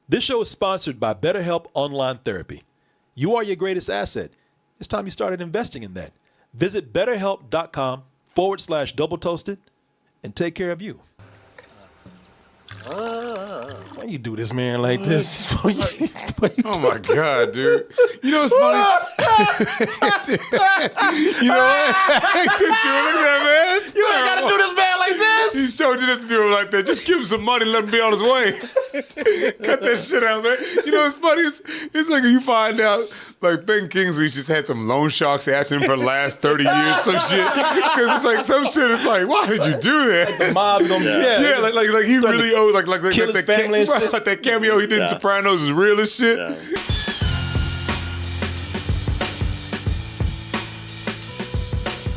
This show is sponsored by BetterHelp Online Therapy. You are your greatest asset. It's time you started investing in that. Visit betterhelp.com/double toasted and take care of you. Why you do this, man, like this? Oh my God, dude. You know what's funny? You know what? Look at that, man. You ain't gotta do this, man, like this. He showed you not to do him like that. Just give him some money and let him be on his way. Cut that shit out, man. You know what's funny? It's like you find out, like, Ben Kingsley just had some loan sharks after him for the last 30 years, some shit. Because it's like some shit, it's like, why did you do that? Like the mob gonna Yeah, like he really owed, like kill his family and shit. like that cameo he did in Sopranos is real as shit. Yeah.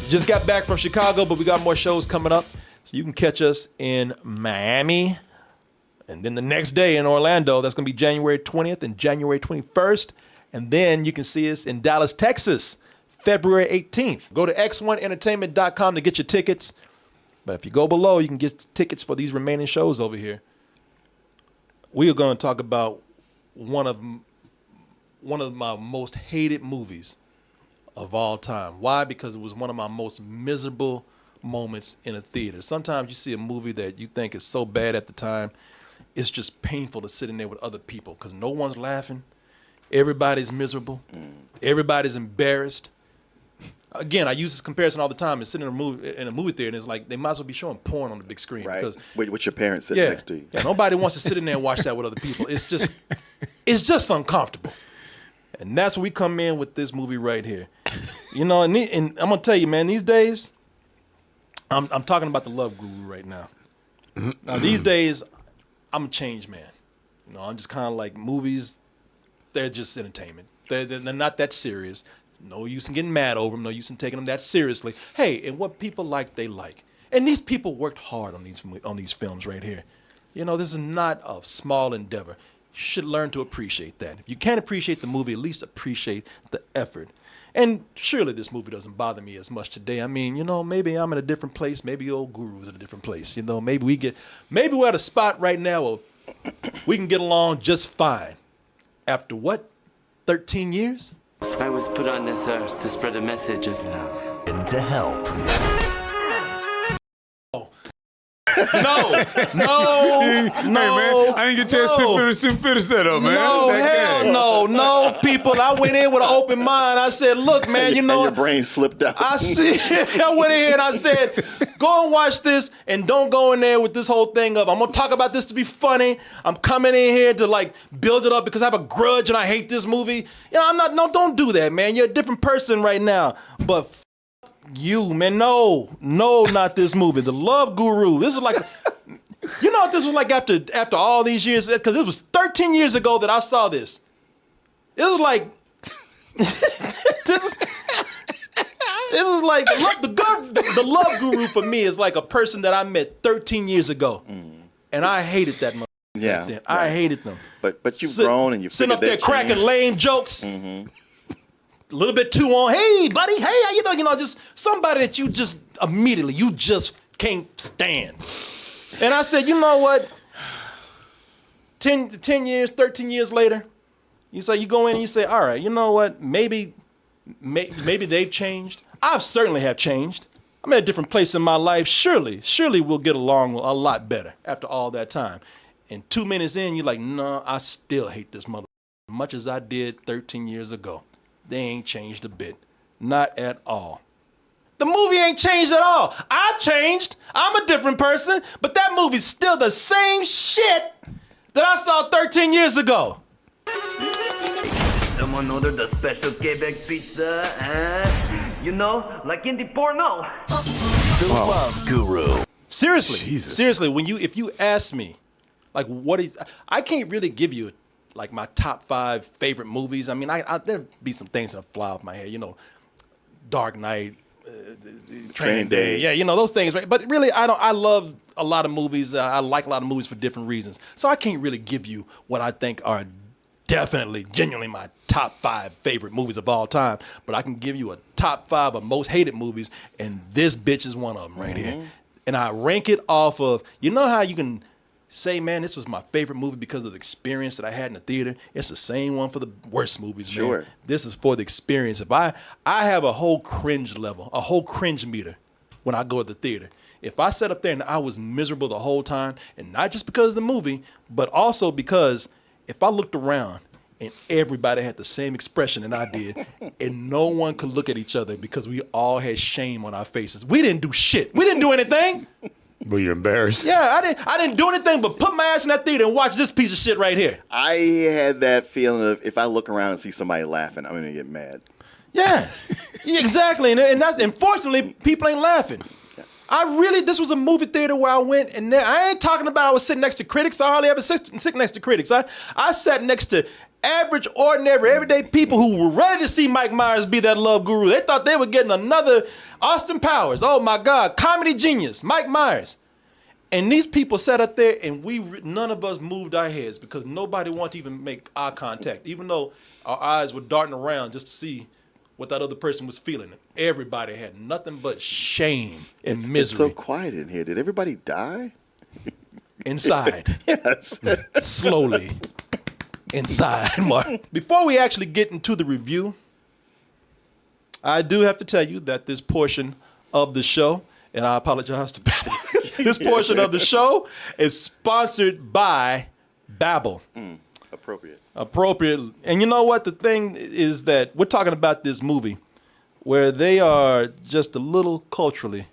Just got back from Chicago, but we got more shows coming up. So you can catch us in Miami. And then the next day in Orlando, that's going to be January 20th and January 21st. And then you can see us in Dallas, Texas, February 18th. Go to x1entertainment.com to get your tickets. But if you go below, you can get tickets for these remaining shows over here. We are going to talk about one of my most hated movies of all time. Why? Because it was one of my most miserable moments in a theater. Sometimes you see a movie that you think is so bad at the time, it's just painful to sit in there with other people because no one's laughing. Everybody's miserable. Everybody's embarrassed. Again, I use this comparison all the time. It's sitting in a movie theater, and it's like they might as well be showing porn on the big screen. Right. Because, With your parents sitting next to you. Yeah, nobody wants to sit in there and watch that with other people. It's just uncomfortable. And that's when we come in with this movie right here. You know, and I'm gonna tell you, man, these days, I'm talking about the Love Guru right now. Now, these days, I'm a changed man. You know, I'm just kind of like movies. They're just entertainment. They're not that serious. No use in getting mad over them. No use in taking them that seriously. Hey, and what people like, they like. And these people worked hard on these films right here. You know, this is not a small endeavor. You should learn to appreciate that. If you can't appreciate the movie, at least appreciate the effort. And surely this movie doesn't bother me as much today. I mean, you know, maybe I'm in a different place. Maybe old Guru's in a different place. You know, maybe we're at a spot right now where we can get along just fine. After what? 13 years? I was put on this earth to spread a message of love. And to help. No. Hey, man, I didn't get a chance to finish that up, man. No, hell no, people. I went in with an open mind. I said, look, man, you know. And your brain slipped out. I went in here and I said, go and watch this and don't go in there with this whole thing of, I'm going to talk about this to be funny. I'm coming in here to like build it up because I have a grudge and I hate this movie. You know, don't do that, man. You're a different person right now. But you, man, no, not this movie. The Love Guru. This is like, you know what this was like after all these years? Because it was 13 years ago that I saw this. It was like, this is like, the Love Guru for me is like a person that I met 13 years ago. And I hated that motherfucker. Yeah. Right. I hated them. But you've grown and you've sitting up there cracking lame jokes. Mm-hmm. A little bit too on. Hey, buddy. Hey, you know, just somebody that you just immediately you just can't stand. And I said, you know what? 10 years, 13 years later, you go in and you say, all right, you know what? Maybe they've changed. I've certainly have changed. I'm in a different place in my life. Surely we'll get along a lot better after all that time. And 2 minutes in, you're like, no, I still hate this mother as much as I did 13 years ago. They ain't changed a bit. Not at all. The movie ain't changed at all. I changed. I'm a different person, but that movie's still the same shit that I saw 13 years ago. Someone ordered a special Quebec pizza, you know, like in the porno. The Love Guru. Seriously, if you ask me, like I can't really give you like my top 5 favorite movies. I mean, there'd be some things that fly off my head, you know, Dark Knight, Training Day. Yeah, you know, those things, right? But really, I love a lot of movies. I like a lot of movies for different reasons. So I can't really give you what I think are definitely, genuinely my top 5 favorite movies of all time. But I can give you a top 5 of most hated movies, and this bitch is one of them right here. And I rank it off of, you know how you can say, man, this was my favorite movie because of the experience that I had in the theater, it's the same one for the worst movies, man. Sure. This is for the experience. If I have a whole cringe level, a whole cringe meter when I go to the theater. If I sat up there and I was miserable the whole time, and not just because of the movie, but also because if I looked around and everybody had the same expression that I did, and no one could look at each other because we all had shame on our faces. We didn't do shit. We didn't do anything. But you're embarrassed. Yeah, I didn't do anything but put my ass in that theater and watch this piece of shit right here. I had that feeling of if I look around and see somebody laughing, I'm gonna get mad. Yeah, yeah, exactly. And that's, unfortunately, people ain't laughing. This was a movie theater where I went, and I ain't talking about I was sitting next to critics. I hardly ever sit next to critics. I sat next to average, ordinary, everyday people who were ready to see Mike Myers be that love guru. They thought they were getting another Austin Powers. Oh my God, comedy genius, Mike Myers. And these people sat up there, and none of us moved our heads because nobody wanted to even make eye contact, even though our eyes were darting around just to see what that other person was feeling. Everybody had nothing but shame and misery. It's so quiet in here. Did everybody die? Inside. Yes. Slowly. Inside, Mark. Before we actually get into the review, I do have to tell you that this portion of the show, and I apologize to Babbel, this portion of the show is sponsored by Babbel. Appropriate. And you know what? The thing is that we're talking about this movie where they are just a little culturally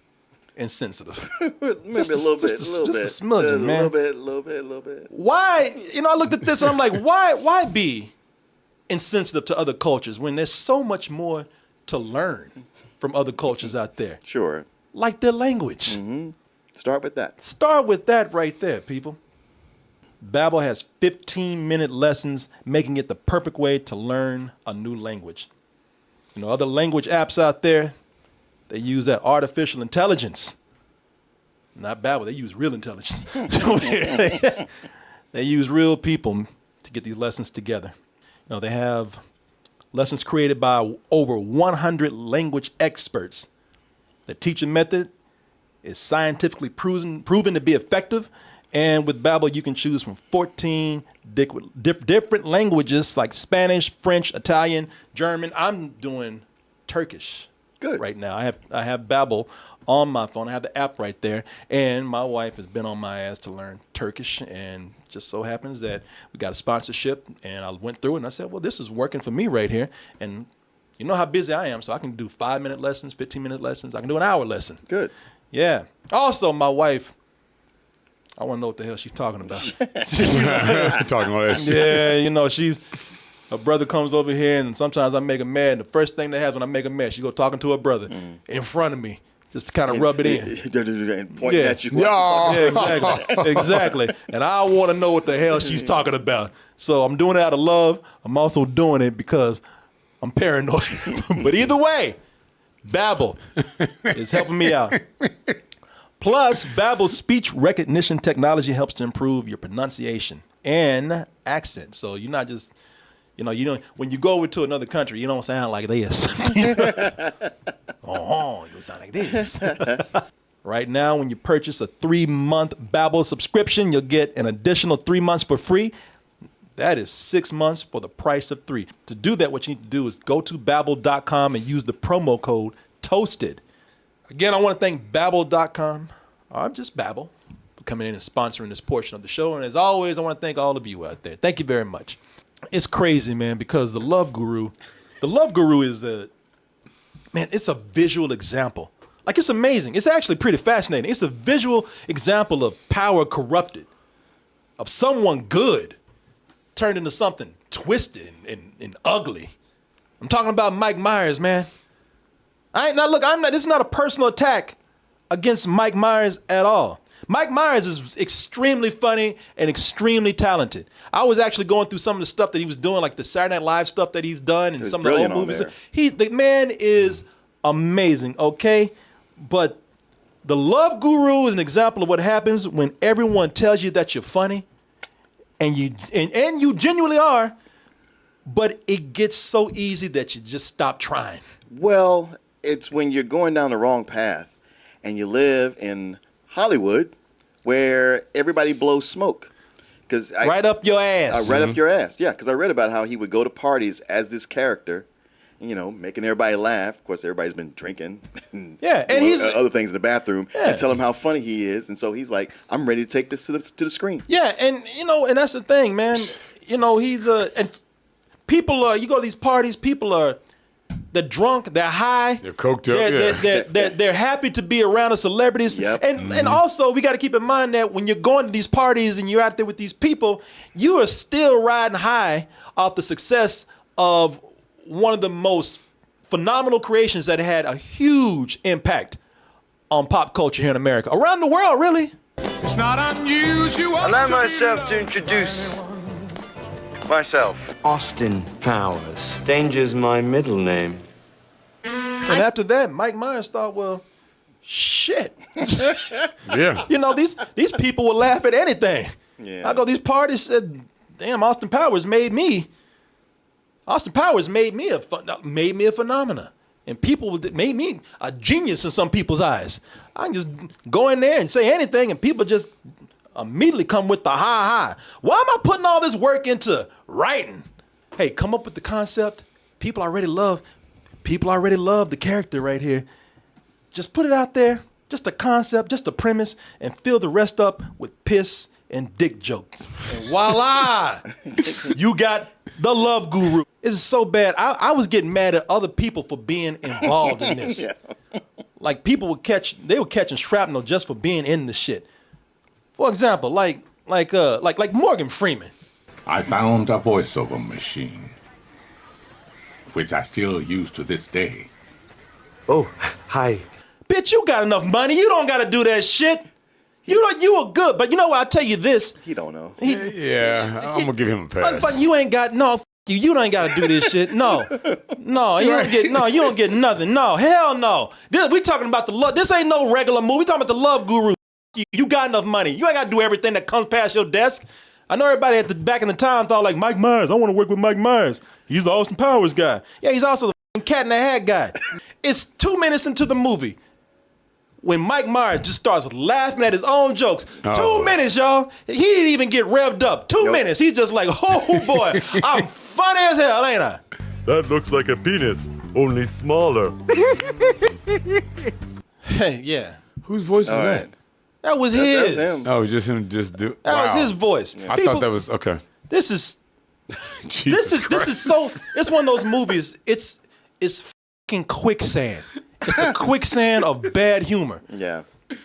insensitive. Maybe a little bit. Just a smidgen, man. A little bit. Why? I looked at this and I'm like, why be insensitive to other cultures when there's so much more to learn from other cultures out there? Sure. Like their language. Mm-hmm. Start with that. Start with that right there, people. Babbel has 15-minute lessons, making it the perfect way to learn a new language. Other language apps out there, they use that artificial intelligence. Not Babbel, they use real intelligence. They use real people to get these lessons together. They have lessons created by over 100 language experts. The teaching method is scientifically proven to be effective. And with Babbel, you can choose from 14 different languages like Spanish, French, Italian, German. I'm doing Turkish right now. I have Babbel on my phone. I have the app right there. And my wife has been on my ass to learn Turkish. And just so happens that we got a sponsorship. And I went through it and I said, well, this is working for me right here. And you know how busy I am. So I can do 5-minute lessons, 15-minute lessons. I can do an hour lesson. Good. Yeah. Also, my wife, I want to know what the hell she's talking about. Talking all that shit. Yeah, her brother comes over here, and sometimes I make her mad. And the first thing that happens when I make her mad, she go talking to her brother in front of me, just to kind of rub it in. And pointing at you. Yeah, exactly. And I want to know what the hell she's talking about. So I'm doing it out of love. I'm also doing it because I'm paranoid. But either way, Babbel is helping me out. Plus, Babbel's speech recognition technology helps to improve your pronunciation and accent. So you're not just, when you go over to another country, you don't sound like this. You sound like this. Right now, when you purchase a 3-month Babbel subscription, you'll get an additional 3 months for free. That is 6 months for the price of 3. To do that, what you need to do is go to Babbel.com and use the promo code TOASTED. Again, I want to thank Babbel.com, or just Babbel, for coming in and sponsoring this portion of the show. And as always, I want to thank all of you out there. Thank you very much. It's crazy, man, because the Love Guru is it's a visual example. Like, it's amazing. It's actually pretty fascinating. It's a visual example of power corrupted, of someone good turned into something twisted and ugly. I'm talking about Mike Myers, man. This is not a personal attack against Mike Myers at all. Mike Myers is extremely funny and extremely talented. I was actually going through some of the stuff that he was doing, like the Saturday Night Live stuff that he's done and some of the old movies. The man is amazing, okay? But the Love Guru is an example of what happens when everyone tells you that you're funny, and you genuinely are, but it gets so easy that you just stop trying. Well, it's when you're going down the wrong path and you live in Hollywood where everybody blows smoke. Right up your ass. Right up your ass. Yeah, because I read about how he would go to parties as this character, making everybody laugh. Of course, everybody's been drinking. Yeah, and he's other things in the bathroom and tell him how funny he is, and so he's like, "I'm ready to take this to the screen." Yeah, and and that's the thing, man. He's and people are. You go to these parties, people are. They're drunk. They're high. They're coked up. They're happy to be around the celebrities. Yep. And also we got to keep in mind that when you're going to these parties and you're out there with these people, you are still riding high off the success of one of the most phenomenal creations that had a huge impact on pop culture here in America, around the world, really. It's not unusual. Allow myself to introduce myself. Austin Powers. Danger's my middle name. And after that, Mike Myers thought, well, shit. Yeah. These people will laugh at anything. Yeah. I go to these parties, said, damn, Austin Powers made me a phenomenon. And people made me a genius in some people's eyes. I can just go in there and say anything and people just immediately come with the ha. Why am I putting all this work into writing? Hey, come up with the concept. People already love the character right here. Just put it out there, just a concept, just a premise, and fill the rest up with piss and dick jokes. And voila! You got the Love Guru. This is so bad. I was getting mad at other people for being involved in this. Yeah. Like people were catching shrapnel just for being in the shit. For example, like Morgan Freeman. I found a voiceover machine, which I still use to this day. Oh, hi. Bitch, you got enough money. You don't got to do that shit. You are good, but you know what? I tell you this. He don't know. Yeah, I'm gonna give him a pass. But you ain't got you. You don't got to do this shit. No, you don't get nothing. No, hell no. We talking about the love. This ain't no regular movie. We talking about the Love Guru. You got enough money. You ain't got to do everything that comes past your desk. I know everybody at the back in the time thought like Mike Myers. I want to work with Mike Myers. He's the Austin Powers guy. Yeah, he's also the Cat in the Hat guy. It's 2 minutes into the movie when Mike Myers just starts laughing at his own jokes. 2 minutes, y'all. He didn't even get revved up. 2 minutes. He's just like, oh boy, I'm funny as hell, ain't I? That looks like a penis, only smaller. Hey, yeah. Whose voice is that? That was his. That's him. Oh, just him. That was his voice. I thought that was okay. This is Jesus Christ. this is so. It's one of those movies. It's fucking quicksand. It's a quicksand of bad humor. Yeah. The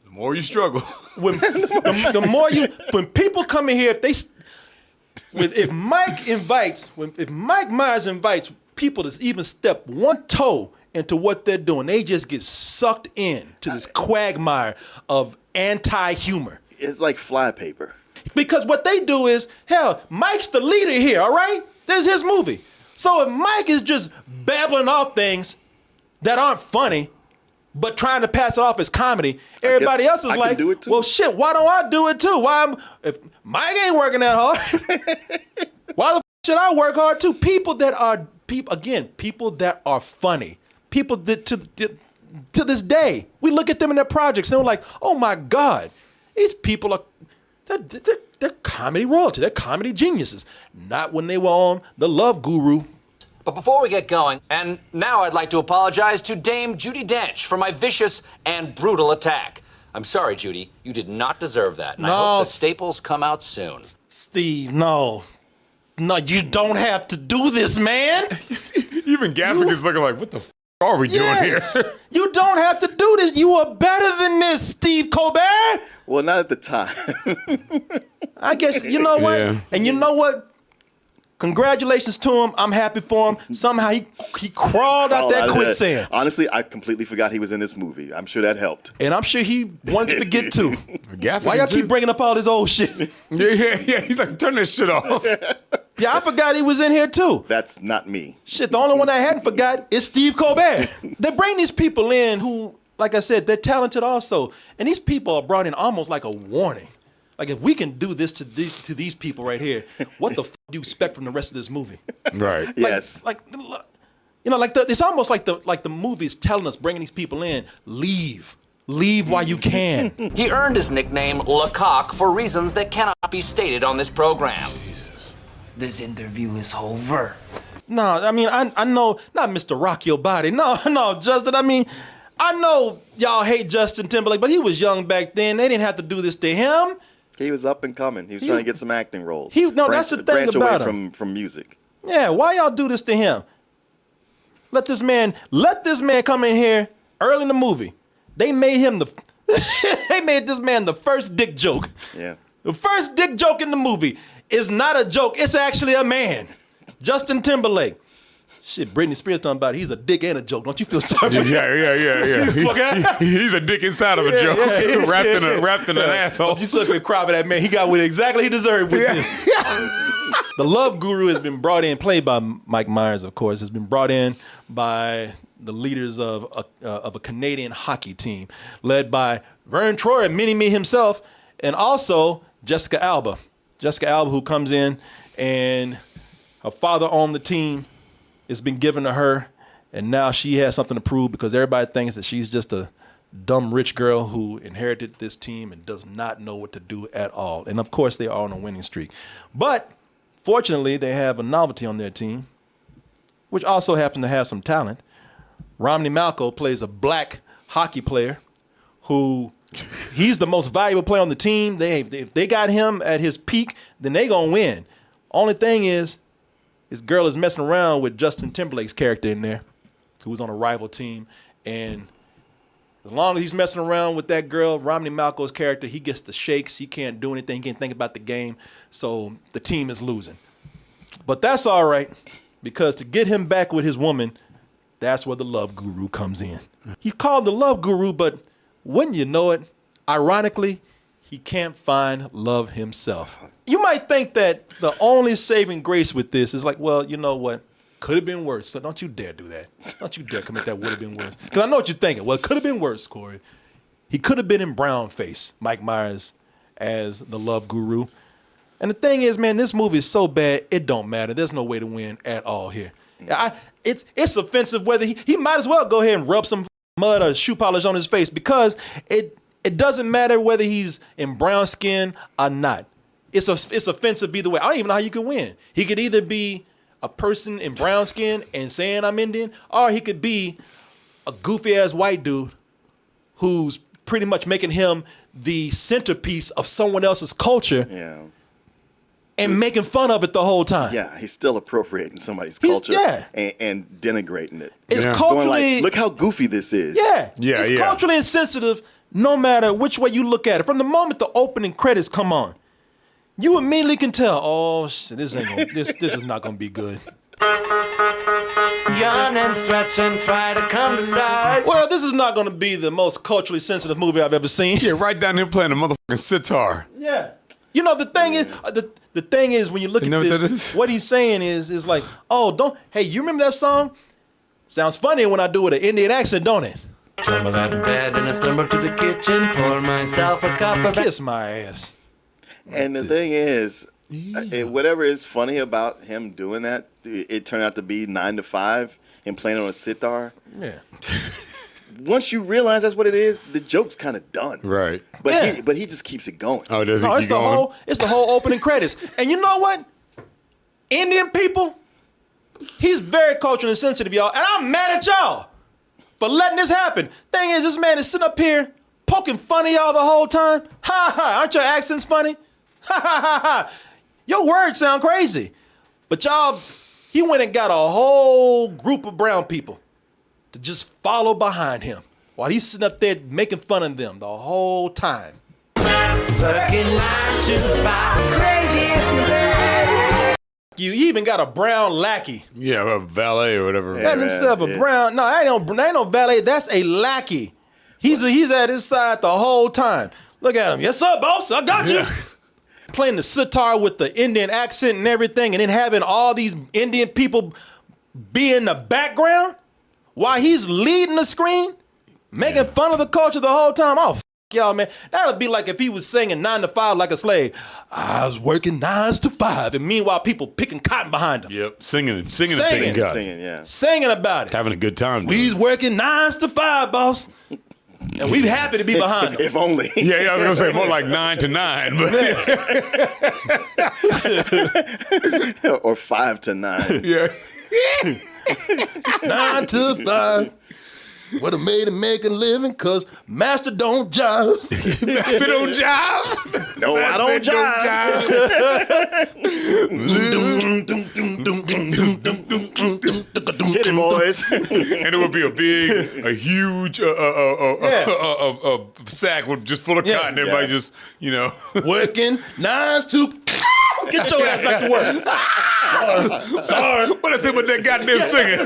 more you struggle, When when people come in here, if Mike Myers invites people to even step one toe into what they're doing, they just get sucked in to this quagmire of anti-humor. It's like flypaper. Because what they do is, hell, Mike's the leader here, all right? This is his movie. So if Mike is just babbling off things that aren't funny, but trying to pass it off as comedy, everybody else is like, well, shit, why don't I do it too? If Mike ain't working that hard, why the should I work hard too? People that are funny. People that to this day, we look at them in their projects and we're like, oh my God, these people are, they're comedy royalty. They're comedy geniuses. Not when they were on the Love Guru. But before we get going, and now I'd like to apologize to Dame Judi Dench for my vicious and brutal attack. I'm sorry, Judy. You did not deserve that. And I hope the staples come out soon. Steve, no. No, you don't have to do this, man. even Gaffick is looking like, what the are we doing here? You don't have to do this. You are better than this, Steve Colbert. Well, not at the time. I guess, you know what? Yeah. And you know what? Congratulations to him. I'm happy for him. Somehow he crawled out that quicksand. Honestly, I completely forgot he was in this movie. I'm sure that helped. And I'm sure he wanted to forget too. Gaffick Why y'all keep bringing up all this old shit? Yeah. He's like, turn this shit off. Yeah, I forgot he was in here too. That's not me. Shit, the only one I hadn't forgot is Steve Colbert. They bring these people in who, like I said, they're talented also. And these people are brought in almost like a warning. Like, if we can do this to these people right here, what the do you expect from the rest of this movie? Right. Yes. It's almost like the movie is telling us, bringing these people in, leave. Leave while you can. He earned his nickname Lecoq for reasons that cannot be stated on this program. This interview is over. No, I mean, I know, not Mr. Rock Your Body. No, Justin, I mean, I know y'all hate Justin Timberlake, but he was young back then. They didn't have to do this to him. He was up and coming. He was trying to get some acting roles. That's the thing branch about away him. from music. Yeah, why y'all do this to him? Let this man come in here early in the movie. They made him they made this man the first dick joke. Yeah. The first dick joke in the movie is not a joke. It's actually a man. Justin Timberlake. Shit, Britney Spears talking about it. He's a dick and a joke. Don't you feel sorry for him? Yeah. He's a dick inside of a joke. Wrapped in an asshole. You suck and cry for that man. He got what exactly he deserved with this. The Love Guru has been brought in, played by Mike Myers, of course, has been brought in by the leaders of a Canadian hockey team led by Vern Troyer and Mini-Me himself, and also Jessica Alba. Jessica Alba, who comes in, and her father owned the team. It's been given to her, and now she has something to prove because everybody thinks that she's just a dumb rich girl who inherited this team and does not know what to do at all. And of course, they are on a winning streak. But fortunately, they have a novelty on their team, which also happens to have some talent. Romney Malco plays a black hockey player who he's the most valuable player on the team. If they got him at his peak, then they gonna win. Only thing is, this girl is messing around with Justin Timberlake's character in there, who was on a rival team. And as long as he's messing around with that girl, Romney Malco's character, he gets the shakes. He can't do anything. He can't think about the game. So the team is losing. But that's all right, because to get him back with his woman, that's where the Love Guru comes in. He's called the Love Guru, but wouldn't you know it, ironically, he can't find love himself. You might think that the only saving grace with this is like, well, you know what? Could have been worse. So don't you dare do that. Don't you dare commit that would have been worse. Because I know what you're thinking. Well, it could have been worse, Corey. He could have been in brown face, Mike Myers, as the Love Guru. And the thing is, man, this movie is so bad, it don't matter. There's no way to win at all here. It's offensive whether he might as well go ahead and rub some mud or shoe polish on his face, because it doesn't matter whether he's in brown skin or not. It's offensive either way. I don't even know how you can win. He could either be a person in brown skin and saying I'm Indian, or he could be a goofy ass white dude who's pretty much making him the centerpiece of someone else's culture. Yeah. And making fun of it the whole time. Yeah, he's still appropriating somebody's culture and denigrating it. It's culturally... Going like, look how goofy this is. It's culturally insensitive no matter which way you look at it. From the moment the opening credits come on, you immediately can tell, oh, shit, this is not going to be good. Yawn and stretch and try to come to life. Well, this is not going to be the most culturally sensitive movie I've ever seen. Yeah, right down here playing a motherfucking sitar. Yeah. You know, the thing is, the thing is, when you look at this, what he's saying is like, oh, hey, you remember that song? Sounds funny when I do it with an Indian accent, don't it? Tumble out of bed and I stumble to the kitchen, pour myself a cup of... Kiss my ass. And the thing is, whatever is funny about him doing that, it turned out to be 9 to 5 and playing on a sitar. Yeah. Once you realize that's what it is, the joke's kind of done. Right. But he just keeps it going. Oh, does he keep going? It's the whole opening credits. And you know what? Indian people, he's very culturally sensitive, y'all. And I'm mad at y'all for letting this happen. Thing is, this man is sitting up here poking fun at y'all the whole time. Ha ha. Aren't your accents funny? Ha ha ha ha. Your words sound crazy. But y'all, he went and got a whole group of brown people to just follow behind him while he's sitting up there making fun of them the whole time. You even got a brown lackey. Yeah, a valet or whatever. Got himself a brown. No, ain't no valet. That's a lackey. He's at his side the whole time. Look at him. Yes, sir, boss. I got you. Playing the sitar with the Indian accent and everything, and then having all these Indian people be in the background while he's leading the screen, making fun of the culture the whole time. Oh, y'all, man. That would be like if he was singing 9 to 5 like a slave. I was working 9 to 5. And meanwhile, people picking cotton behind him. Yep. Singing and picking cotton. Singing, yeah. Singing about it. Having a good time. We's working 9 to 5, boss. And we happy to be behind them. If only. Yeah, I was gonna say more like 9 to 9, but or 5 to 9. yeah. 9 to 5. What a made to make a living, cause master don't jive. Master don't jive. No, I don't jive. Get it, boys. And it would be a huge sack with just full of cotton. Everybody just, Working 9 to get your ass back to work. Sorry. What I say about that goddamn singing?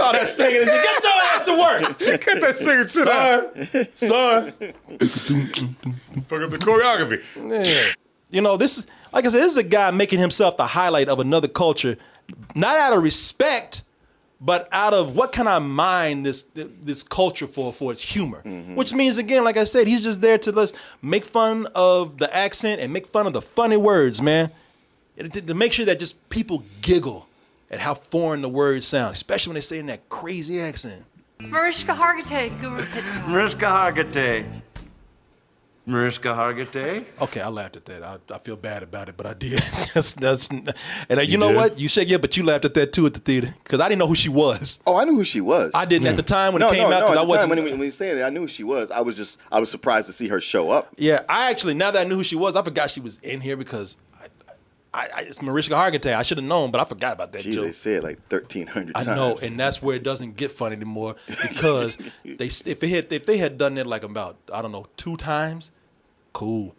All that singing is get your ass to work. Get that singing shit out. Sorry. Fuck up the choreography. Yeah. This is, like I said, this is a guy making himself the highlight of another culture, not out of respect, but out of what can I mine this culture for its humor. Mm-hmm. Which means, again, like I said, he's just there to let's make fun of the accent and make fun of the funny words, man. To make sure that just people giggle at how foreign the words sound, especially when they say in that crazy accent. Mariska hargitay, Guru. Mariska hargitay. Mariska hargitay. Okay, I laughed at that. I feel bad about it, but I did. And you know what? You shake your, but you laughed at that too at the theater because I didn't know who she was. Oh, I knew who she was. I didn't at the time when it came out. No, I wasn't. when you said it, I knew who she was. I was surprised to see her show up. Yeah, I actually, now that I knew who she was, I forgot she was in here because it's Mariska hargitay. I should have known, but I forgot about that joke. They said it like 1,300 times. I know, and that's where it doesn't get funny anymore because if they had done it like about 2 times, cool.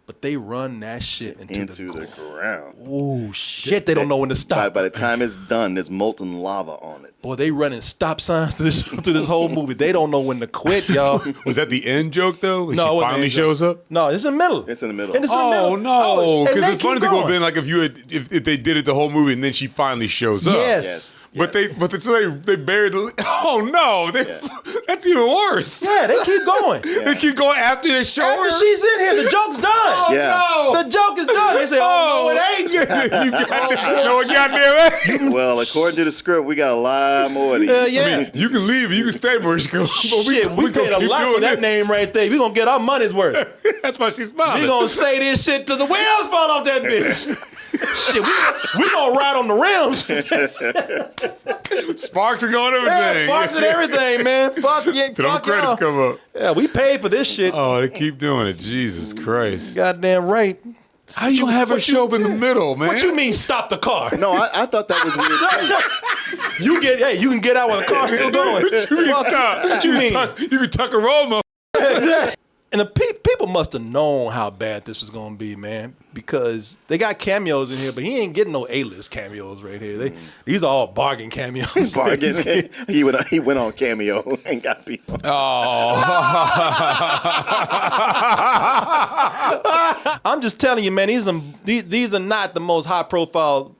But they run that shit into the ground. Oh shit! They don't know when to stop. By the time it's done, there's molten lava on it. Boy, they running stop signs to this whole movie. They don't know when to quit, y'all. Was that the end joke though? When No, she finally shows up? No, it's in the middle. It's in the middle. Oh no! Because the funny thing would have been like if they did it the whole movie and then she finally shows up. Yes. But they buried the. Oh no! That's even worse. Yeah, they keep going. They keep going after they show her. After she's in here, the joke's done. Oh no! The joke is done. They say, "Oh no, it ain't." You goddamn ain't. Well, according to the script, we got a lot more of these. Yeah. I mean, you can leave. You can stay, Mariska. Shit, we paid a lot for that name right there. We gonna get our money's worth. That's why she's smiling. We gonna say this shit till the wheels fall off that bitch. Shit, we gonna ride on the rims. Sparks and going everything. Yeah, sparks and everything, man. Fuck yeah. Till them credits come up. Yeah, we paid for this shit. Oh, they keep doing it. Jesus Christ. Goddamn right. How you gonna have her show up in the middle, man? What you mean stop the car? No, I thought that was weird too. You can get out while the car's still going. What you mean stop? What you mean? You can tuck a roll, motherfucker. And the people must have known how bad this was going to be, man, because they got cameos in here, but he ain't getting no A-list cameos right here. These are all bargain cameos. Bargain. He went on Cameo and got people. Oh. I'm just telling you, man, these are not the most high-profile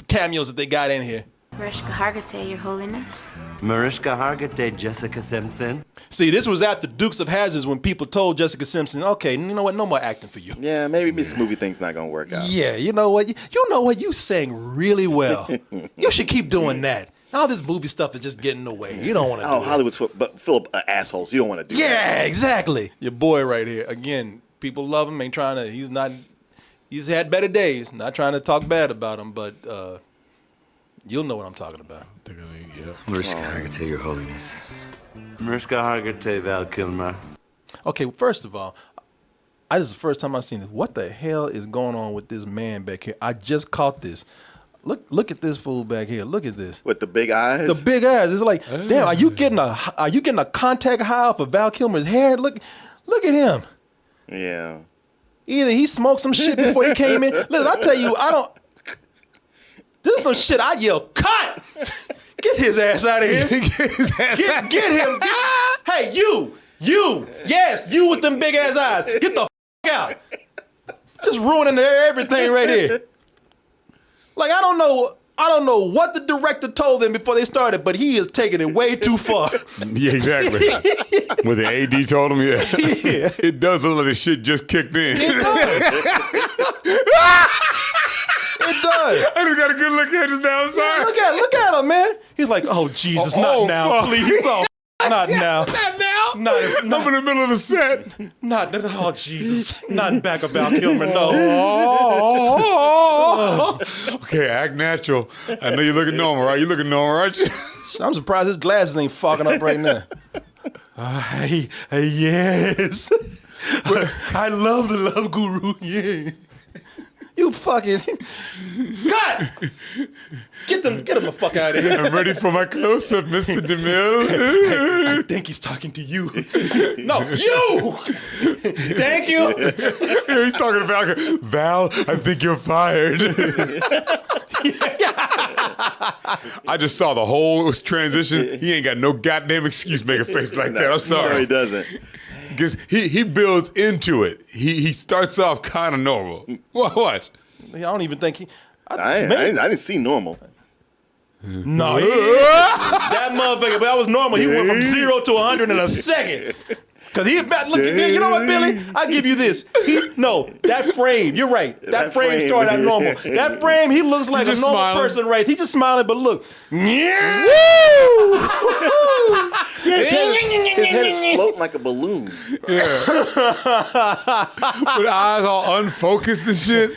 cameos that they got in here. Mariska hargitay, Your Holiness. Mariska hargitay, Jessica Simpson. See, this was after Dukes of Hazzard when people told Jessica Simpson, okay, you know what, no more acting for you. Yeah, maybe this movie thing's not gonna work out. Yeah, you know what, you sang really well. You should keep doing that. All this movie stuff is just getting in the way. You don't want to do it. Hollywood's full of assholes. You don't want to do that. Yeah, exactly. Your boy right here. Again, people love him. Ain't trying to, he's had better days. Not trying to talk bad about him, but you'll know what I'm talking about. Mariska hargitay, Your Holiness. Mariska hargitay, Val Kilmer. Okay, well, first of all, this is the first time I've seen this. What the hell is going on with this man back here? I just caught this. Look at this fool back here. Look at this. With the big eyes? The big eyes. It's like, damn, are you getting a contact high off of Val Kilmer's hair? Look at him. Yeah. Either he smoked some shit before he came in. Listen, I tell you, this is some shit I yell, cut! Get his ass out of here. Get him. Hey, you. Yes, you with them big ass eyes. Get the out. Just ruining everything right here. Like, I don't know what the director told them before they started, but he is taking it way too far. Yeah, exactly. What the AD told him, yeah. It does look like the shit just kicked in. It does. I just got a good look at just now. I'm sorry. Yeah, look at him, man. He's like, oh Jesus, not now, fuck. please. Oh, not now. Not now. I'm in the middle of the set. Not oh Jesus. Not in back of Val Kilmer, no. Okay, act natural. I know you're looking normal, right? You're looking normal, aren't you? I'm surprised his glasses ain't fogging up right now. Yes. I love the Love Guru, yeah. You fucking cut! Get them the fuck out of here. I'm ready for my close-up, Mr. DeMille. I think he's talking to you. No, you! Thank you. Yeah, he's talking about Val, I think you're fired. I just saw the whole transition. He ain't got no goddamn excuse to make a face like that. I'm sorry. No, he doesn't. Because he builds into it. He starts off kind of normal. What? I don't even think he... I didn't see normal. No, that motherfucker, but that was normal. He went from 0 to 100 in a second. Because he about look at me. You know what, Billy? I give you this. That frame. You're right. That frame started out normal. That frame, he looks like a normal person, right? He just smiling, but look. Yeah. His head is floating like a balloon. Yeah. With eyes all unfocused and shit.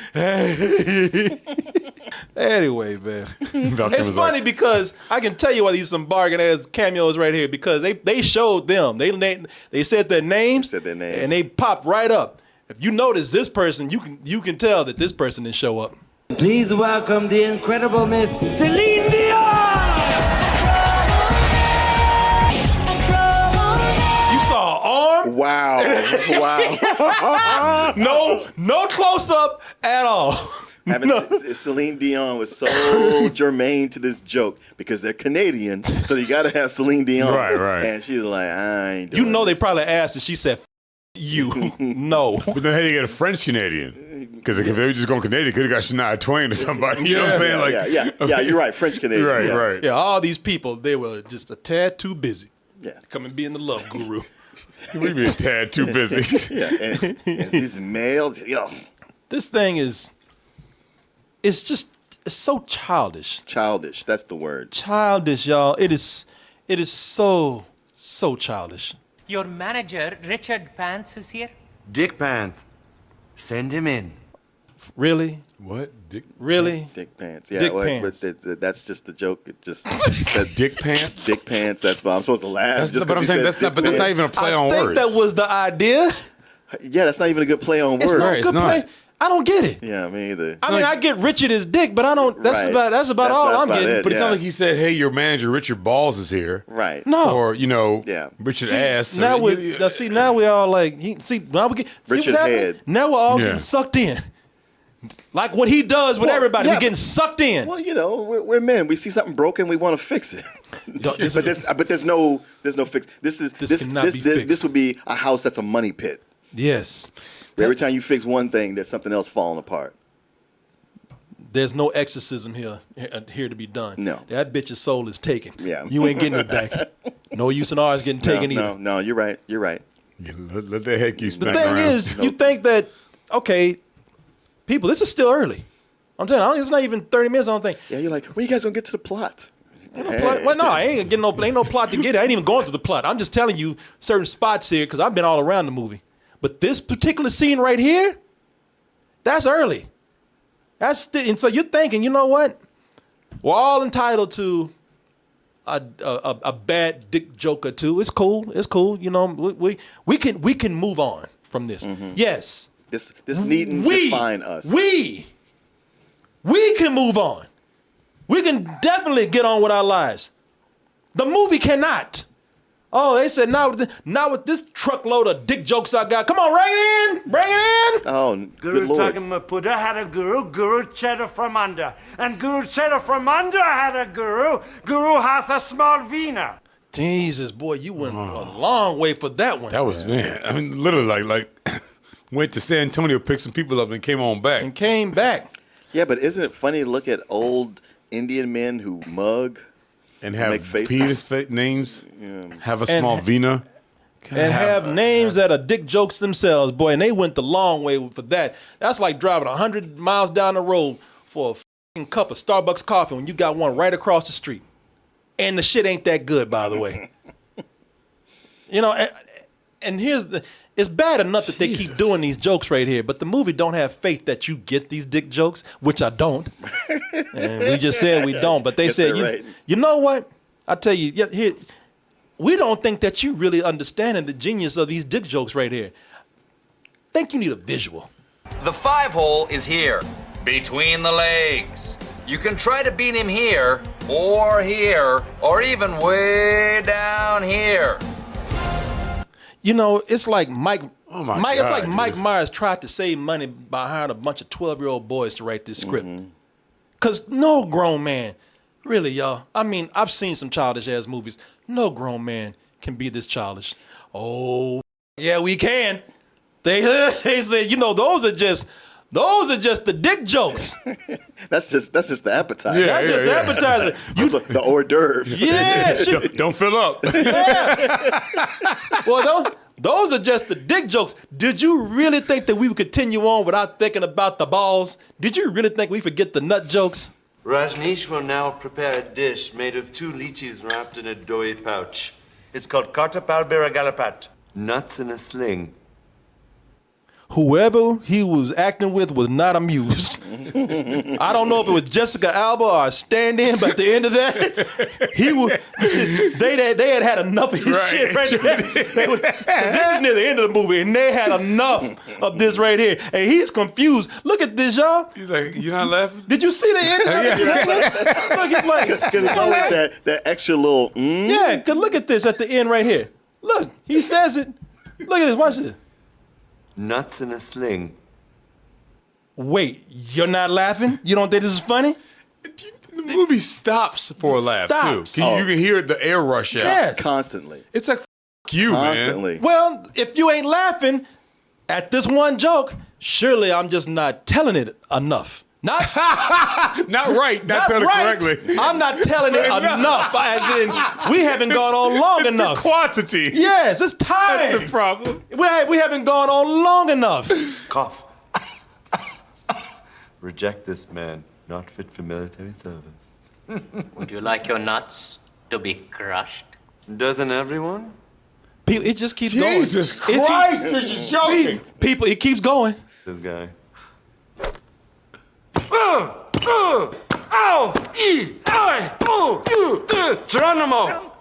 Anyway, man. It's funny because I can tell you why these some bargain ass cameos right here because they showed them. They said their names. And they popped right up. If you notice this person, you can tell that this person didn't show up. Please welcome the incredible Miss Celine Dion. You saw an arm? Wow. No close up at all. Celine Dion was so germane to this joke because they're Canadian, so you got to have Celine Dion. Right. And she was like, I ain't doing they this. probably asked and she said, you. No. But then how do you get a French Canadian? Because if they were just going Canadian, could have got Shania Twain or somebody. You know what I'm saying? Yeah, you're right. French Canadian. Right. Yeah, all these people, they were just a tad too busy. Yeah. Come and be in the Love Guru. We be a tad too busy. Yeah, and these males, This thing is... It's so childish. Childish, that's the word. Childish, y'all. It is so childish. Your manager, Richard Pants, is here. Dick Pants. Send him in. Really? What? Dick? Really? Dick Pants. Yeah, Dick Pants. But that's just the joke. It just Dick Pants. Dick Pants. That's why I'm supposed to laugh. But I'm saying that's not even a play on words. I think that was the idea. Yeah, that's not even a good play on words. It's not a good play. I don't get it. Yeah, me either. I mean, I get Richard is dick, but I don't. That's about all I'm getting. But it's not like he said, "Hey, your manager Richard Balls is here." Right. No. Or Richard Ass. Now we all like now we get Richard Head. Now we're all getting sucked in. Like what he does with everybody, we're getting sucked in. Well, we're men. We see something broken, we want to fix it. But there's no fix. This would be a house that's a money pit. Yes. Every time you fix one thing, there's something else falling apart. There's no exorcism here to be done. No. That bitch's soul is taken. Yeah. You ain't getting it back. No use in ours getting taken either. No, you're right. You're right. Yeah, let that head keep smacking around. The thing is, you think that, okay, people, this is still early. I'm telling you, it's not even 30 minutes, I don't think. Yeah, you're like, when you guys gonna get to the plot? Well, no, I ain't getting ain't no plot to get it. I ain't even going through the plot. I'm just telling you certain spots here because I've been all around the movie. But this particular scene right here, that's early. And so you're thinking, you know what? We're all entitled to a bad dick joke or two. It's cool. We can move on from this. Mm-hmm. Yes. This needn't define us. We can move on. We can definitely get on with our lives. The movie cannot. Oh, they said not with this truckload of dick jokes I got. Come on, bring it in. Oh, good Lord. Guru Mapuda had a guru, Guru Cheddar from under. And Guru Cheddar from under had a guru, Guru hath a small vina. Jesus, boy, you went a long way for that one. That was, man, I mean, literally like went to San Antonio, picked some people up and came on back. Yeah, but isn't it funny to look at old Indian men who mug? And have penis names, have a small vina. And have names that are dick jokes themselves, boy. And they went the long way for that. That's like driving 100 miles down the road for a fucking cup of Starbucks coffee when you got one right across the street. And the shit ain't that good, by the way. You know, and here's the. It's bad enough that they keep doing these jokes right here, but the movie don't have faith that you get these dick jokes, which I don't. And we just said we don't, but they said, you know what? I tell you, here, we don't think that you really understanding the genius of these dick jokes right here. Think you need a visual. The 5-hole is here, between the legs. You can try to beat him here, or even way down here. You know, it's like Mike God, Mike Myers tried to save money by hiring a bunch of 12-year-old boys to write this script. Because no grown man, really, y'all, I mean, I've seen some childish-ass movies. No grown man can be this childish. Oh, yeah, we can. They said, you know, those are just the dick jokes. That's just the appetizer. Yeah, that's just the appetizer. The hors d'oeuvres. Yeah, don't fill up. Yeah. Well, those are just the dick jokes. Did you really think that we would continue on without thinking about the balls? Did you really think we forget the nut jokes? Rajneesh will now prepare a dish made of 2 lychees wrapped in a doughy pouch. It's called Kartapal Biragalapat, nuts in a sling. Whoever he was acting with was not amused. I don't know if it was Jessica Alba or a stand-in, but at the end of that, they had enough of his shit right there. This is near the end of the movie, and they had enough of this right here. And he's confused. Look at this, y'all. He's like, "You're not laughing?" Did you see the end of it? Look, he's like, because it's always that extra little. Yeah, because look at this at the end right here. Look, he says it. Look at this. Watch this. Nuts in a sling. Wait, you're not laughing? You don't think this is funny? The movie stops for a laugh too. You can hear the air rush out. Yes. Constantly. It's like you, Constantly. man. Well, if you ain't laughing at this one joke, surely I'm just not telling it enough. Not right. Not telling right. it correctly. I'm not telling it enough. As in, we haven't gone on long enough. The quantity. Yes, it's time. That's the problem. We haven't gone on long enough. Cough. Reject this man, not fit for military service. Would you like your nuts to be crushed? Doesn't everyone? People, it just keeps going. Jesus Christ, are you joking? People, it keeps going. This guy. Geronimo!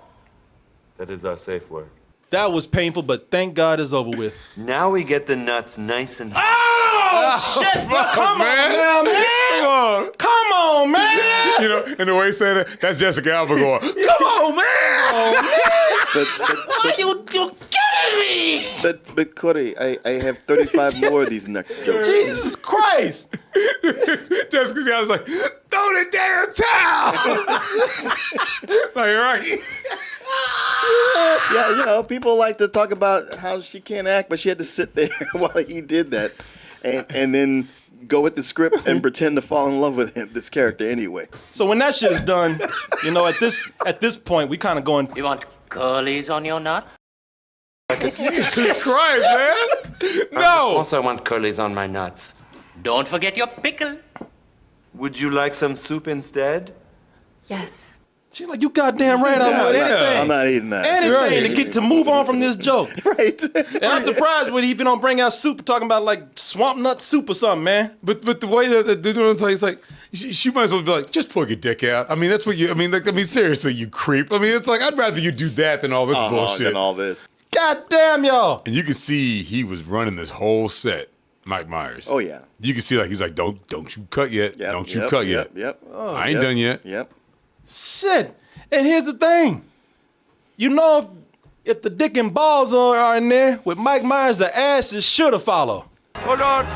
That is our safe word. That was painful, but thank God it's over with. Now we get the nuts nice and Oh, shit! Come on, man! Come on, man! You know, and the way he said it, that's Jessica Alba going, "Come on, man!" You kidding me? But Corey, I have 35 more of these nut jokes. Jesus Christ! Jessica Alba's like, "Throw the damn towel!" Like, right? Yeah, you know, people like to talk about how she can't act, but she had to sit there while he did that, and then go with the script and pretend to fall in love with him, this character anyway. So when that shit is done, you know, at this point, we kind of going. You want curlies on your nut? Jesus Christ, man! No. Also, I want curlies on my nuts. Don't forget your pickle. Would you like some soup instead? Yes. She's like, you goddamn right, I would anything. I'm not eating that. Anything to get to move on from this joke. Right. And I'm surprised when he even don't bring out soup, talking about like swamp nut soup or something, man. But the way that they're doing it, it's like she might as well be like, just plug your dick out. I mean, that's what you. I mean, seriously, you creep. I mean, it's like I'd rather you do that than all this bullshit. Than all this. God damn y'all. And you can see he was running this whole set, Mike Myers. Oh yeah. You can see like he's like, don't you cut yet? Yep, Don't you cut yet? Yep. Oh, I ain't done yet. Yep. Shit. And here's the thing. You know, if the dick and balls are in there, with Mike Myers, the ass is sure to follow. Hold on.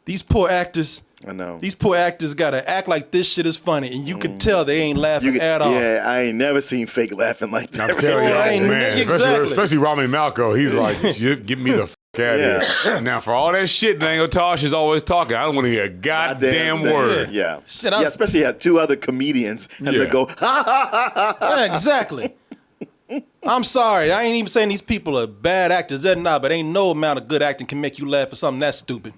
These poor actors. I know. These poor actors gotta act like this shit is funny, and you can tell they ain't laughing at all. Yeah, I ain't never seen fake laughing like that. I'm telling you, man. Exactly. Especially Rami Malco. He's like, get me the out of here. Now, for all that shit Daniel Tosh is always talking, I don't want to hear a goddamn word. Yeah. Shit, yeah, especially had two other comedians and they go, ha, ha, ha, ha, ha. Yeah, exactly. I'm sorry. I ain't even saying these people are bad actors. They're not, but ain't no amount of good acting can make you laugh for something that stupid.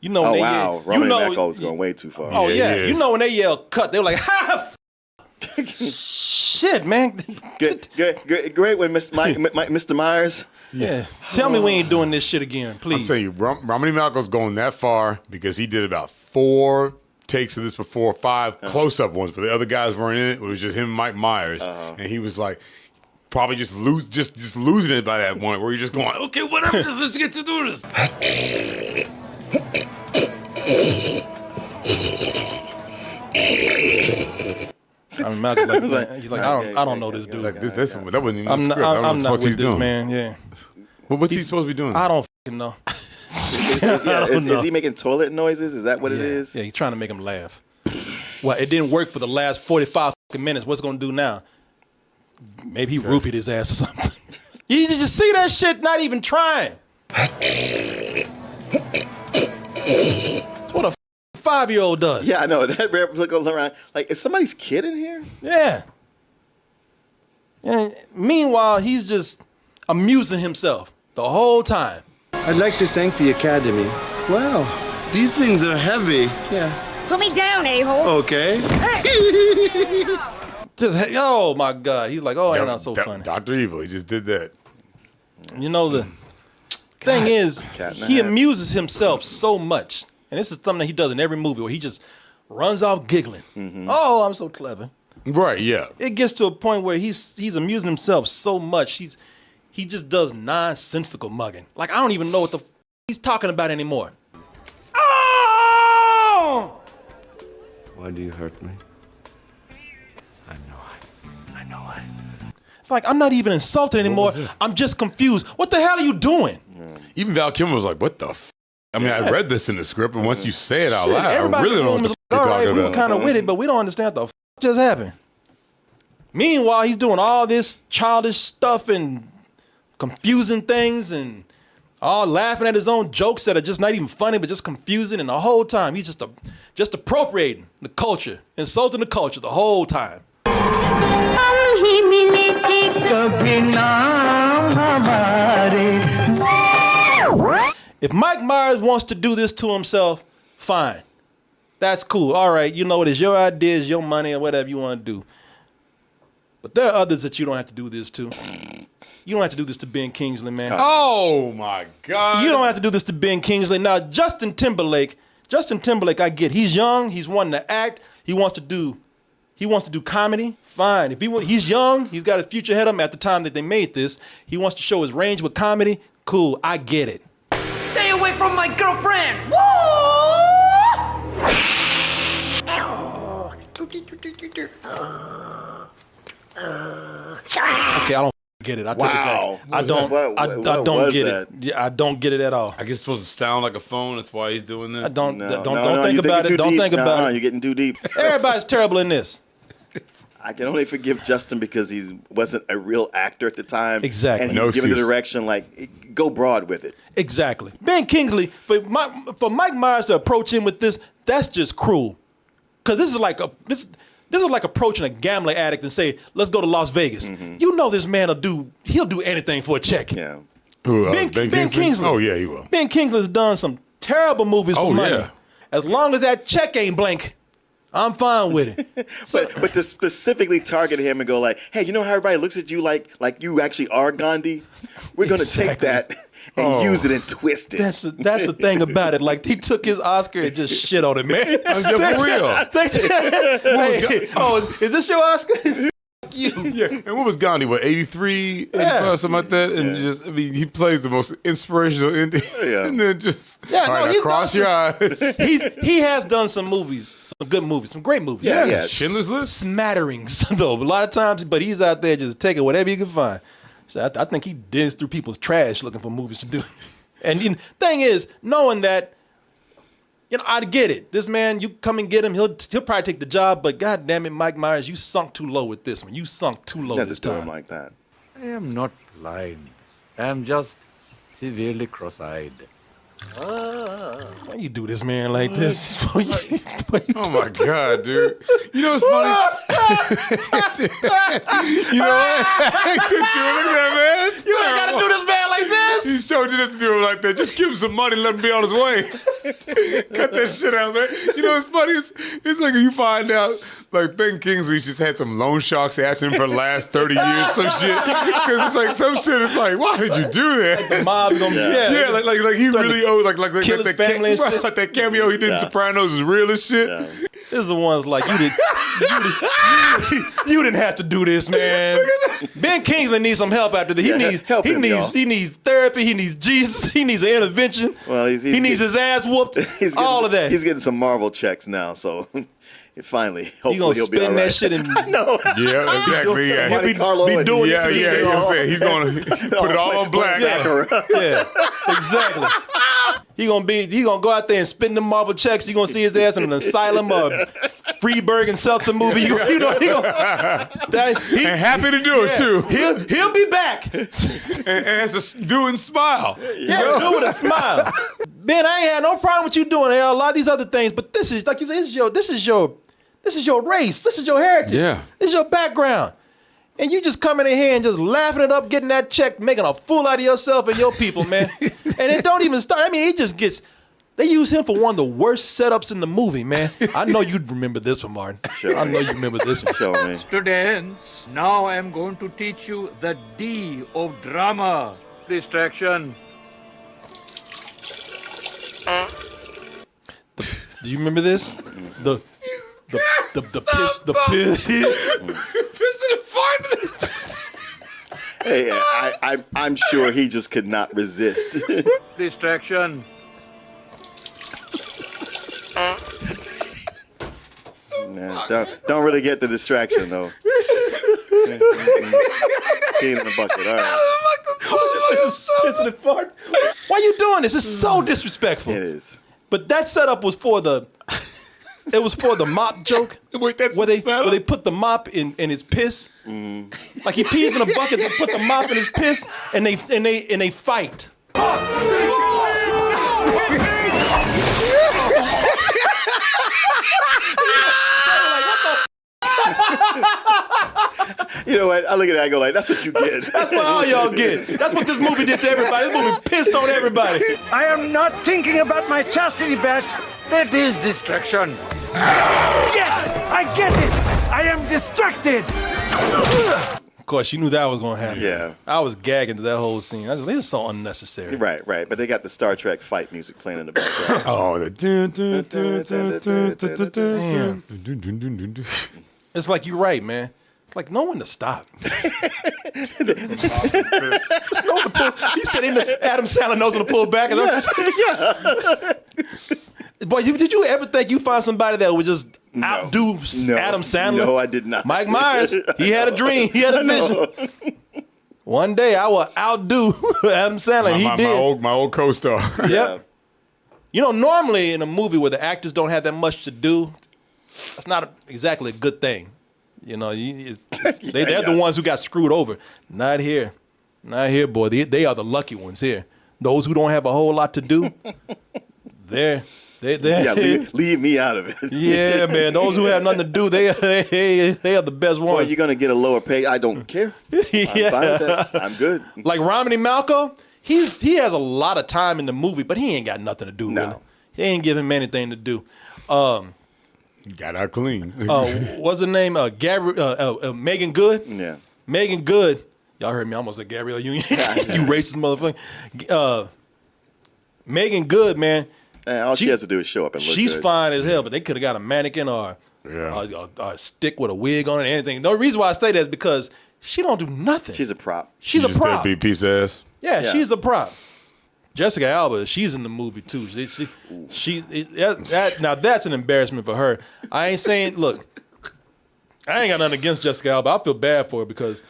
You know, Oh when they wow, yell, Roman Echo was going way too far. Oh yeah, you know when they yell cut, they're like, ha! Shit, man. Great when Mr. Myers. Yeah. Tell me we ain't doing this shit again, please. I'm telling you, Romany Malco's going that far because he did about 4 takes of this before, 5 close-up ones, but the other guys weren't in it. It was just him and Mike Myers, and he was like, probably just losing it by that point, where you're just going, okay, whatever, just let's get to do this. I mean, Malcolm, he's like, I don't know this dude. Like that wasn't even I'm the not, script. I don't know I'm what the not fuck with he's this doing. man. Yeah. What's he supposed to be doing? I don't fucking know. Is he making toilet noises? Is that what it is? Yeah, he's trying to make him laugh. Well, it didn't work for the last 45 minutes. What's it gonna do now? Maybe he roofied his ass or something. You just see that shit? Not even trying. It's what a 5-year-old does. Yeah, I know. That replica around. Like, is somebody's kid in here? Yeah. And meanwhile, he's just amusing himself the whole time. I'd like to thank the Academy. Wow, these things are heavy. Yeah. Put me down, a-hole. Okay. Just, oh my God. He's like, oh, ain't not so funny. Dr. Evil, he just did that. You know, the thing is, he amuses himself so much. And this is something that he does in every movie where he just runs off giggling. Oh, I'm so clever. Right, yeah. It gets to a point where he's amusing himself so much. He just does nonsensical mugging. Like, I don't even know what the he's talking about anymore. Oh! Why do you hurt me? I know it. It's like, I'm not even insulted anymore. I'm just confused. What the hell are you doing? Even Val Kilmer was like, what the f? I mean, I read this in the script, and once you say it out loud, Everybody I really don't know what the f you're all talking right, we were about. kind of with it, but we don't understand what the f just happened. Meanwhile, he's doing all this childish stuff and confusing things and all laughing at his own jokes that are just not even funny, but just confusing. And the whole time, he's just appropriating the culture, insulting the culture the whole time. If Mike Myers wants to do this to himself, fine. That's cool. All right, you know what? It's your ideas, your money, or whatever you want to do. But there are others that you don't have to do this to. You don't have to do this to Ben Kingsley, man. Oh, my God. You don't have to do this to Ben Kingsley. Now, Justin Timberlake, I get. He's young. He's wanting to act. He wants to do comedy. Fine. If he's young, he's got a future ahead of him at the time that they made this. He wants to show his range with comedy. Cool. I get it. Stay away from my girlfriend! Woo! Okay, I don't get it. I take it back. I don't get it. Yeah, I don't get it at all. I guess it's supposed to sound like a phone. That's why he's doing that. Don't think about it. Don't think about it. You're getting too deep. Everybody's terrible in this. I can only forgive Justin because he wasn't a real actor at the time. Exactly. And he was given the direction, like, go broad with it. Exactly. Ben Kingsley, for Mike Myers to approach him with this, that's just cruel. Because this is like approaching a gambling addict and say, let's go to Las Vegas. You know this man he'll do anything for a check. Yeah. Who, Ben Kingsley. Oh, yeah, he will. Ben Kingsley's done some terrible movies for money. Yeah. As long as that check ain't blank, I'm fine with it. But to specifically target him and go like, hey, you know how everybody looks at you like you actually are Gandhi? We're going to take that and use it and twist it. That's the thing about it. Like, he took his Oscar and just shit on it, man. For real. Is this your Oscar? You. Yeah, and what was Gandhi? What, 83, 85, something like that? And just, I mean, he plays the most inspirational ending. Yeah. And then just, cross your eyes. He has done some movies, some good movies, some great movies. Yeah. Schindler's List? Smatterings, though. A lot of times, but he's out there just taking whatever he can find. So I think he digs through people's trash looking for movies to do. And the thing is, knowing that, I get it. This man, you come and get him, he'll probably take the job, but God damn it, Mike Myers, you sunk too low with this one. You sunk too low this time. Like that. I am not blind. I am just severely cross-eyed. Why you do this, man, like this? Oh my God, dude! You know what's funny? You know what? Look at that, man. It's You ain't gotta do this, man, like this. He showed you not to do him like that. Just give him some money, and let him be on his way. Cut that shit out, man. You know what's funny? It's like you find out, like Ben Kingsley just had some loan sharks after him for the last 30 years, some shit. Because it's like some shit. It's like, why did you do that? Like the mob's gonna Yeah, like he really owed like his family and shit. like that cameo he did in Sopranos is real as shit. Yeah. This is the ones like you didn't have to do this, man. Ben Kingsley needs some help after this. He needs therapy. He needs Jesus. He needs an intervention. Well, he needs his ass whooped. All of that. He's getting some Marvel checks now, so finally, hopefully he'll be all right. That shit in. I know. Yeah, exactly. Yeah, he'll be doing yeah. You know what I'm saying? He's gonna put it all on black. Yeah, exactly. He gonna go out there and spend the Marvel checks. He gonna see his ass in an asylum or Freeburg and Seltzer movie. And happy to do it too. He'll be back. and has to do and smile. Yeah, do with a smile. Ben, I ain't had no problem with you doing a lot of these other things, but this is like you said, this is your race. This is your heritage. Yeah. This is your background. And you just coming in here and just laughing it up, getting that check, making a fool out of yourself and your people, man. And it don't even start. I mean, it just gets. They use him for one of the worst setups in the movie, man. I know you'd remember this one, Martin. Sure. I know you remember this one. Sure, man. Students, now I'm going to teach you the D of drama. Distraction. Do you remember this? The piss. Hey, I'm sure he just could not resist. Distraction. Nah, don't really get the distraction though. Peeing in the bucket. All right. Why you doing this? It's so disrespectful. It is. But that setup was for the. It was for the mop joke. Wait, that's where they put the mop in his piss. Like he pees in a bucket, they put the mop in his piss, and they fight. You know what? I look at it, I go like, that's what you get. That's what all y'all get. That's what this movie did to everybody. This movie pissed on everybody. I am not thinking about my chastity belt. That is distraction. Yes, I get it. I am distracted. Of course, you knew that was going to happen. Yeah. I was gagging to that whole scene. This is so unnecessary. Right. But they got the Star Trek fight music playing in the background. Oh, the It's like you're right, man. It's like no one to stop. You said Adam Sandler knows when to pull back. Boy, did you ever think you find somebody that would just outdo Adam Sandler? No, I did not. Mike Myers, he had a dream. He had a vision. One day I will outdo Adam Sandler. He did. My old co-star. Yep. You know, normally in a movie where the actors don't have that much to do, that's not exactly a good thing. You know, they're the ones who got screwed over. Not here. Not here, boy. They are the lucky ones here. Those who don't have a whole lot to do, they're leave me out of it. Yeah, man. Those who have nothing to do, they are the best ones. Boy, you're going to get a lower pay. I don't care. I'm fine with that. I'm good. Like Romany Malco, he has a lot of time in the movie, but he ain't got nothing to do. No. Really. He ain't give him anything to do. Got out clean. What's her name? Megan Good. Yeah. Megan Good. Y'all heard me. I almost said Gabrielle Union. You racist motherfucker. Megan Good, man. All she has to do is show up and look She's good. fine as hell, but they could have got a mannequin or a stick with a wig on it, anything. The reason why I say that is because she don't do nothing. She's a prop. She's a prop. Deadbeat piece of ass. Yeah, she's a prop. Jessica Alba, she's in the movie too. Now that's an embarrassment for her. I ain't saying, look, I ain't got nothing against Jessica Alba. I feel bad for her because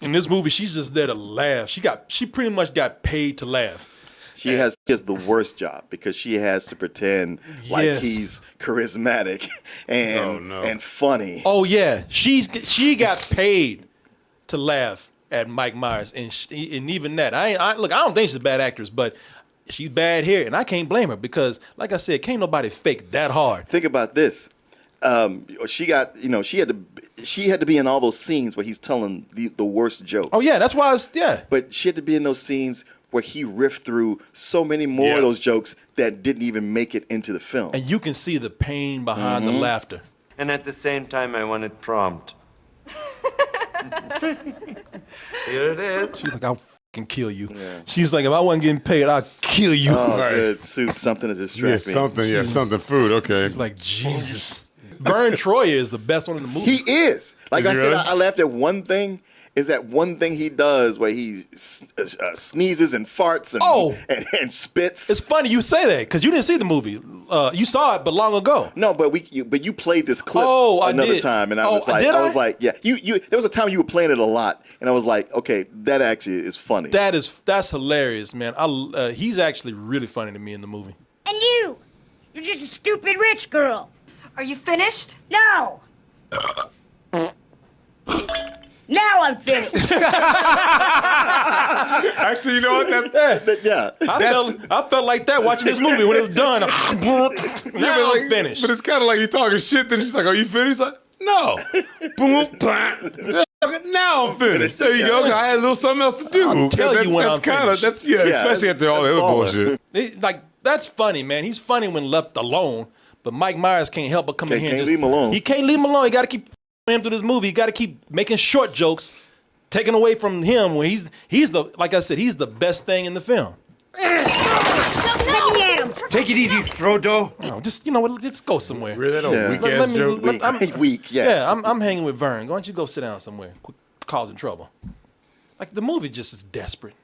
in this movie she's just there to laugh. She pretty much got paid to laugh. She has just the worst job because she has to pretend like he's charismatic and funny. Oh yeah, she got paid to laugh at Mike Myers, and even that, I don't think she's a bad actress, but she's bad here, and I can't blame her because, like I said, can't nobody fake that hard. Think about this. She got, she had to be in all those scenes where he's telling the worst jokes. Oh yeah, that's why But she had to be in those scenes where he riffed through so many more of those jokes that didn't even make it into the film. And you can see the pain behind the laughter. And at the same time, I want it prompt. Here it is. She's like, I'll fucking kill you. Yeah. She's like, if I wasn't getting paid, I'll kill you. Oh, good soup, something to distract me. Something food, okay. She's like, Jesus. Vern Troyer is the best one in the movie. He is. Like I said, really? I laughed at one thing. Is that one thing he does where he sneezes and farts and spits? It's funny you say that because you didn't see the movie. You saw it, but long ago. No, but you played this clip another time, and I was like, yeah. You there was a time you were playing it a lot, and I was like, okay, that actually is funny. That's hilarious, man. He's actually really funny to me in the movie. And you're just a stupid rich girl. Are you finished? No. Now I'm finished. Actually, you know what? I felt like that watching this movie when it was done. Now I'm finished. But it's kind of like you talking shit. Then she's like, "Are you finished?" Like, no. Boom, bang. Now I'm finished. There you go. I had a little something else to do. I'll tell you when I'm finished. Especially after all the other bullshit. That's funny, man. He's funny when left alone. But Mike Myers can't help but come in here and can't leave him alone. He can't leave him alone. You got to keep him through this movie. You got to keep making short jokes, taken away from him. When he's the, like I said, he's the best thing in the film. Take it easy, Frodo. No, just let's go somewhere. Really, weak ass joke. Weak, yes. Yeah, I'm hanging with Vern. Why don't you go sit down somewhere? Quit causing trouble. Like the movie just is desperate.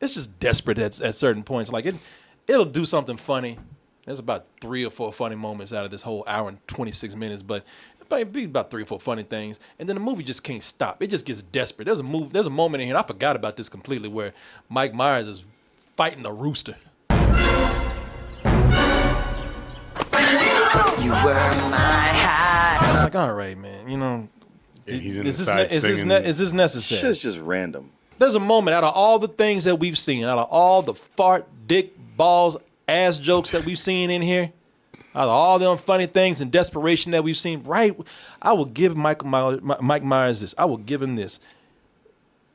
It's just desperate at certain points. Like it'll do something funny. There's about 3 or 4 funny moments out of this whole hour and 26 minutes, but it'd be about 3 or 4 funny things, and then the movie just can't stop. It just gets desperate. There's a moment in here, and I forgot about this completely, where Mike Myers is fighting a rooster. You were my high. I was like, all right, man, he's in is the side singing. is this necessary? Shit's just random. There's a moment out of all the things that we've seen, out of all the fart, dick, balls, ass jokes that we've seen in here, out of all them funny things and desperation that we've seen, right? I will give Mike Myers this. I will give him this.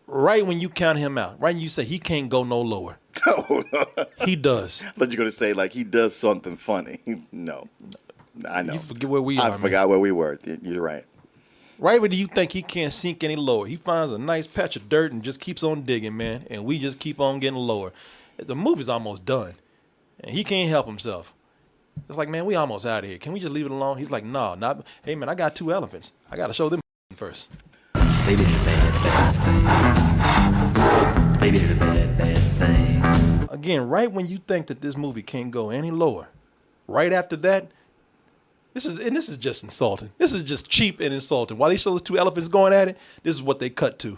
Right when you count him out, right when you say he can't go no lower. He does. I thought you were going to say, like, he does something funny. No. I know. You forget where we are, I forgot where we were. You're right. Right when you think he can't sink any lower, he finds a nice patch of dirt and just keeps on digging, man, and we just keep on getting lower. The movie's almost done, and he can't help himself. It's like, man, we almost out of here. Can we just leave it alone? He's like, no, not. Hey, man, I got 2 elephants. I got to show them first. Baby did a bad thing. Baby did a bad thing. Again, right when you think that this movie can't go any lower, right after that, this is just insulting. This is just cheap and insulting. While they show those 2 elephants going at it, this is what they cut to.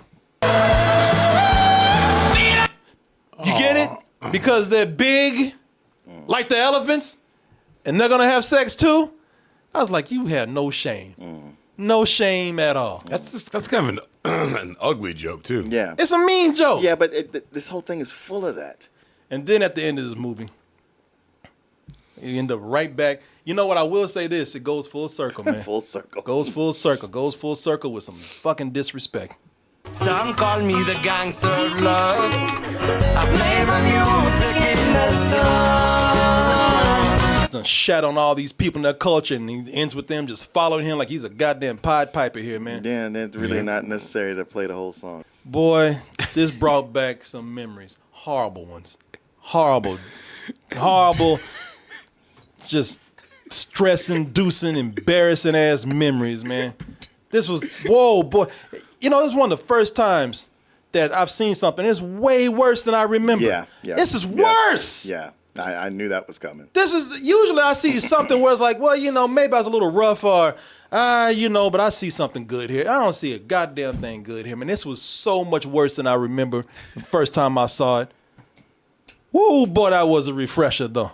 You get it? Because they're big, like the elephants, and they're gonna have sex too. I was like, you have no shame. No shame at all. That's kind of an ugly joke too. Yeah. It's a mean joke. Yeah, but this whole thing is full of that. And then at the end of this movie, you end up right back. You know what? I will say this. It goes full circle, man. Full circle. Goes full circle. Goes full circle with some fucking disrespect. Some call me the gangster of love. I play my music in the sun. He's done shat on all these people in their culture, and he ends with them just following him like he's a goddamn Pied Piper here, man. Yeah, and it's really not necessary to play the whole song. Boy, this brought back some memories. Horrible ones. Horrible. Just stress-inducing, embarrassing ass memories, man. This was, whoa, boy. This is one of the first times that I've seen something. It's way worse than I remember. Yeah. This is worse. Yeah, I knew that was coming. This is, usually I see something where it's like, well, maybe I was a little rough or, but I see something good here. I don't see a goddamn thing good here, man. This was so much worse than I remember the first time I saw it. Woo, boy, that was a refresher, though.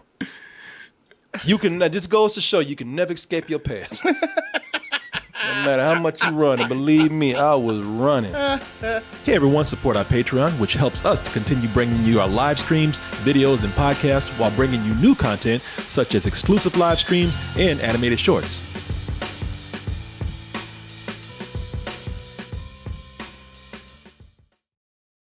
This goes to show you can never escape your past. No matter how much you run, and believe me, I was running. Hey everyone, support our Patreon, which helps us to continue bringing you our live streams, videos, and podcasts while bringing you new content such as exclusive live streams and animated shorts.